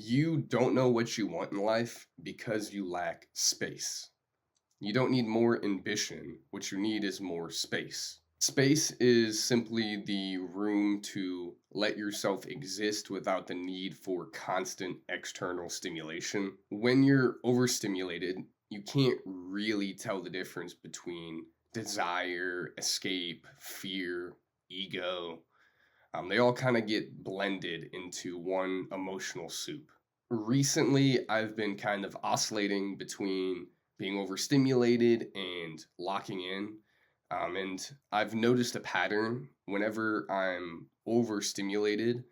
You don't know what you want in life because you lack space. You don't need more ambition. What you need is more space. Space is simply the room to let yourself exist without the need for constant external stimulation. When you're overstimulated, you can't really tell the difference between desire, escape, fear, ego. They all kind of get blended into one emotional soup. Recently, I've been kind of oscillating between being overstimulated and locking in. And I've noticed a pattern whenever I'm overstimulated.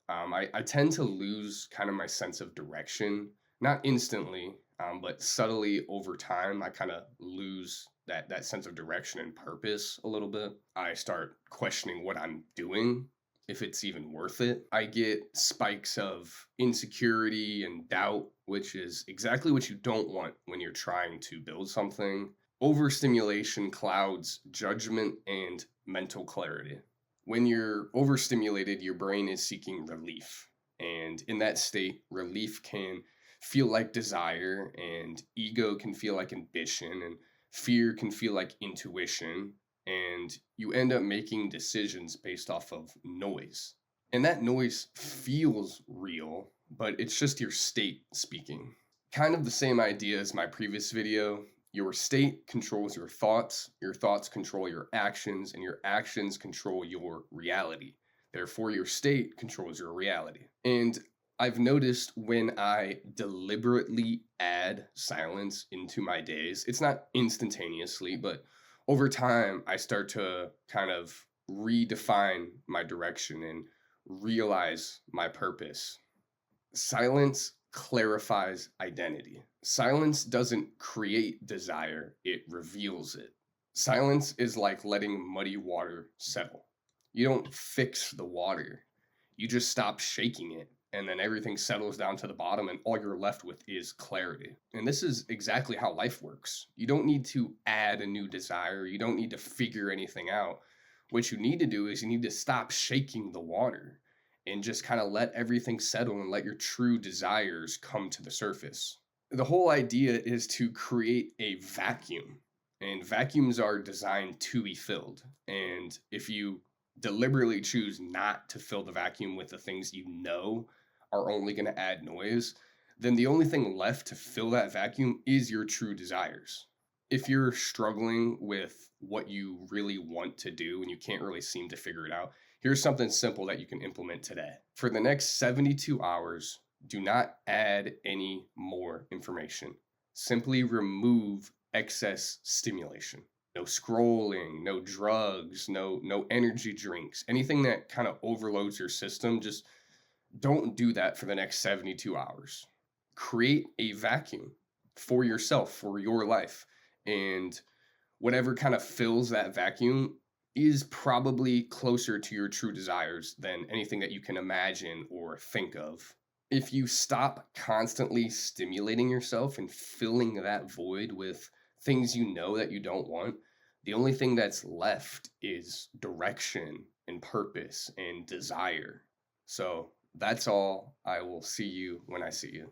I tend to lose kind of my sense of direction, not instantly, but subtly over time. I kind of lose that sense of direction and purpose a little bit. I start questioning what I'm doing, if it's even worth it. I get spikes of insecurity and doubt, which is exactly what you don't want when you're trying to build something. Overstimulation clouds judgment and mental clarity. When you're overstimulated, your brain is seeking relief. And in that state, relief can feel like desire, and ego can feel like ambition, and fear can feel like intuition. And you end up making decisions based off of noise. And that noise feels real, but it's just your state speaking. Kind of the same idea as my previous video. Your state controls your thoughts control your actions, and your actions control your reality. Therefore, your state controls your reality. And I've noticed when I deliberately add silence into my days, it's not instantaneously, but over time, I start to kind of redefine my direction and realize my purpose. Silence clarifies identity. Silence doesn't create desire, it reveals it. Silence is like letting muddy water settle. You don't fix the water, you just stop shaking it, and then everything settles down to the bottom, and all you're left with is clarity. And this is exactly how life works. You don't need to add a new desire, you don't need to figure anything out. What you need to do is you need to stop shaking the water and just kind of let everything settle and let your true desires come to the surface. The whole idea is to create a vacuum, and vacuums are designed to be filled. And if you deliberately choose not to fill the vacuum with the things you know are only going to add noise, then the only thing left to fill that vacuum is your true desires. If you're struggling with what you really want to do and you can't really seem to figure it out, here's something simple that you can implement today. For the next 72 hours, do not add any more information. Simply remove excess stimulation. No scrolling, no drugs, no energy drinks, anything that kind of overloads your system. Just don't do that for the next 72 hours. Create a vacuum for yourself, for your life. And whatever kind of fills that vacuum is probably closer to your true desires than anything that you can imagine or think of. If you stop constantly stimulating yourself and filling that void with things you know that you don't want, the only thing that's left is direction and purpose and desire. So that's all. I will see you when I see you.